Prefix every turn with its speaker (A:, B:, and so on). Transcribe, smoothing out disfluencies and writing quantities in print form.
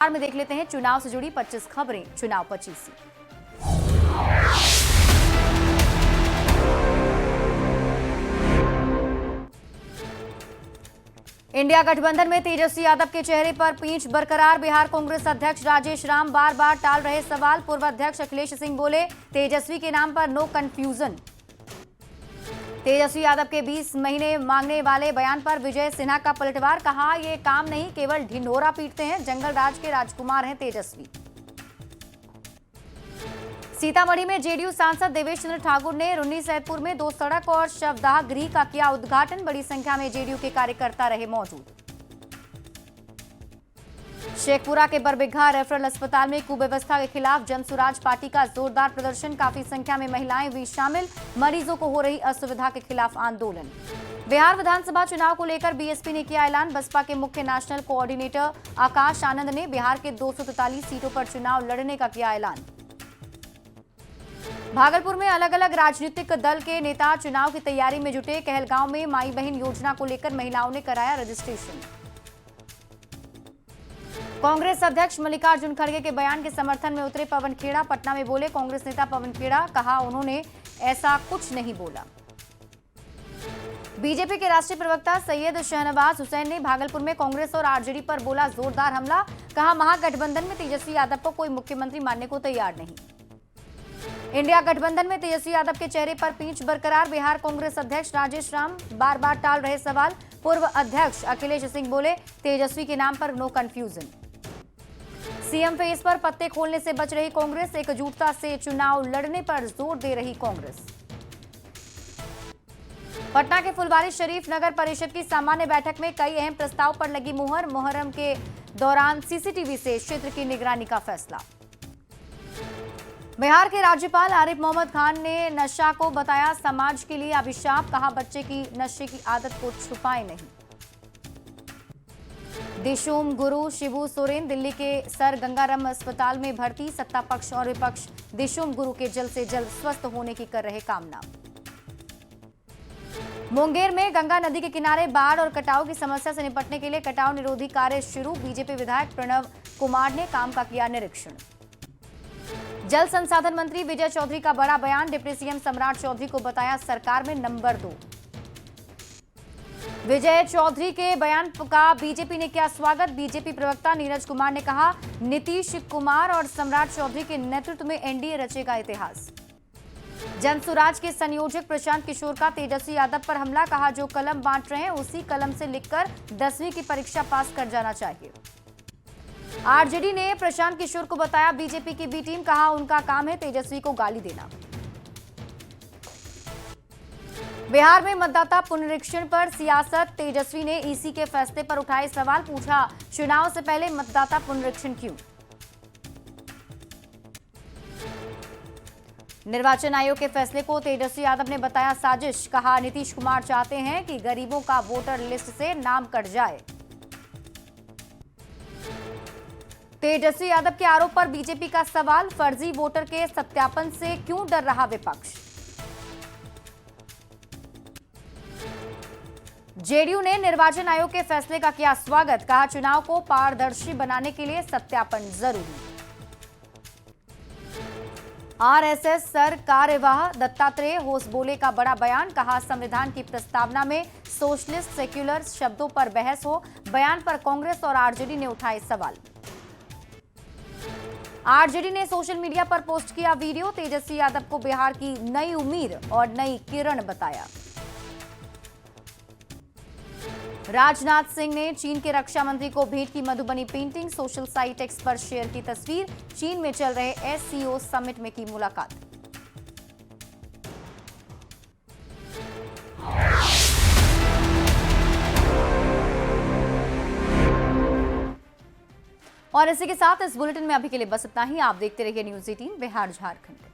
A: में देख लेते हैं चुनाव से जुड़ी 25 खबरें। चुनाव 25 से इंडिया गठबंधन में तेजस्वी यादव के चेहरे पर पींच बरकरार। बिहार कांग्रेस अध्यक्ष राजेश राम बार बार टाल रहे सवाल। पूर्व अध्यक्ष अखिलेश सिंह बोले, तेजस्वी के नाम पर नो कंफ्यूजन। तेजस्वी यादव के 20 महीने मांगने वाले बयान पर विजय सिन्हा का पलटवार। कहा, ये काम नहीं, केवल ढिंढोरा पीटते हैं। जंगल राज के राजकुमार हैं तेजस्वी। सीतामढ़ी में जेडीयू सांसद देवेश चंद्र ठाकुर ने रुन्नी सैदपुर में 2 सड़क और शवदाह गृह का किया उद्घाटन। बड़ी संख्या में जेडीयू के कार्यकर्ता रहे मौजूद। शेखपुरा के बरबिघा रेफरल अस्पताल में कुव्यवस्था के खिलाफ जनसुराज पार्टी का जोरदार प्रदर्शन। काफी संख्या में महिलाएं हुई शामिल। मरीजों को हो रही असुविधा के खिलाफ आंदोलन। बिहार विधानसभा चुनाव को लेकर बीएसपी ने किया ऐलान। बसपा के मुख्य नेशनल कोऑर्डिनेटर आकाश आनंद ने बिहार के 243 सीटों पर चुनाव लड़ने का किया ऐलान। भागलपुर में अलग अलग राजनीतिक दल के नेता चुनाव की तैयारी में जुटे। कहलगांव में माई बहन योजना को लेकर महिलाओं ने कराया रजिस्ट्रेशन। कांग्रेस अध्यक्ष मल्लिकार्जुन खड़गे के बयान के समर्थन में उतरे पवन खेड़ा। पटना में बोले कांग्रेस नेता पवन खेड़ा। कहा, उन्होंने ऐसा कुछ नहीं बोला। बीजेपी के राष्ट्रीय प्रवक्ता सैयद शहनवाज हुसैन ने भागलपुर में कांग्रेस और आरजेडी पर बोला जोरदार हमला। कहा, महागठबंधन में तेजस्वी यादव को कोई मुख्यमंत्री मानने को तैयार नहीं। इंडिया गठबंधन में तेजस्वी यादव के चेहरे पर पींच बरकरार। बिहार कांग्रेस अध्यक्ष राजेश राम बार बार टाल रहे सवाल। पूर्व अध्यक्ष अखिलेश सिंह बोले, तेजस्वी के नाम पर नो कंफ्यूजन। सीएम फेस पर पत्ते खोलने से बच रही कांग्रेस। एकजुटता से चुनाव लड़ने पर जोर दे रही कांग्रेस। पटना के फुलवारी शरीफ नगर परिषद की सामान्य बैठक में कई अहम प्रस्ताव पर लगी मुहर। मुहर्रम के दौरान सीसीटीवी से क्षेत्र की निगरानी का फैसला। बिहार के राज्यपाल आरिफ मोहम्मद खान ने नशा को बताया समाज के लिए अभिशाप। कहा, बच्चे की नशे की आदत को छुपाए नहीं। दिशुम गुरु शिबू सोरेन दिल्ली के सर गंगाराम अस्पताल में भर्ती। सत्ता पक्ष और विपक्ष दिशुम गुरु के जल्द से जल्द स्वस्थ होने की कर रहे कामना। मुंगेर में गंगा नदी के किनारे बाढ़ और कटाव की समस्या से निपटने के लिए कटाव निरोधी कार्य शुरू। बीजेपी विधायक प्रणव कुमार ने काम का किया निरीक्षण। जल संसाधन मंत्री विजय चौधरी का बड़ा बयान। डिप्टी सीएम सम्राट चौधरी को बताया सरकार में नंबर 2। विजय चौधरी के बयान का बीजेपी ने किया स्वागत। बीजेपी प्रवक्ता नीरज कुमार ने कहा, नीतीश कुमार और सम्राट चौधरी के नेतृत्व में एनडीए रचेगा इतिहास। जनसुराज के संयोजक प्रशांत किशोर का तेजस्वी यादव पर हमला। कहा, जो कलम बांट रहे हैं उसी कलम से लिखकर 10वीं की परीक्षा पास कर जाना चाहिए। आरजेडी ने प्रशांत किशोर को बताया बीजेपी की बी टीम। कहा, उनका काम है तेजस्वी को गाली देना। बिहार में मतदाता पुनरीक्षण पर सियासत। तेजस्वी ने ईसी के फैसले पर उठाए सवाल। पूछा, चुनाव से पहले मतदाता पुनरीक्षण क्यों? निर्वाचन आयोग के फैसले को तेजस्वी यादव ने बताया साजिश। कहा, नीतीश कुमार चाहते हैं कि गरीबों का वोटर लिस्ट से नाम कट जाए। तेजस्वी यादव के आरोप पर बीजेपी का सवाल। फर्जी वोटर के सत्यापन से क्यों डर रहा विपक्ष? जेडीयू ने निर्वाचन आयोग के फैसले का किया स्वागत। कहा, चुनाव को पारदर्शी बनाने के लिए सत्यापन जरूरी। आरएसएस सर कार्यवाह दत्तात्रेय होसबोले का बड़ा बयान। कहा, संविधान की प्रस्तावना में सोशलिस्ट सेक्युलर शब्दों पर बहस हो। बयान पर कांग्रेस और आरजेडी ने उठाए सवाल। आरजेडी ने सोशल मीडिया पर पोस्ट किया वीडियो। तेजस्वी यादव को बिहार की नई उम्मीद और नई किरण बताया। राजनाथ सिंह ने चीन के रक्षा मंत्री को भेंट की Madhubani painting. Social site x पर शेयर की तस्वीर। चीन में चल रहे एससीओ समिट में की मुलाकात। और इसी के साथ इस बुलेटिन में अभी के लिए बस इतना ही। आप देखते रहिए न्यूज़ 18 बिहार झारखंड।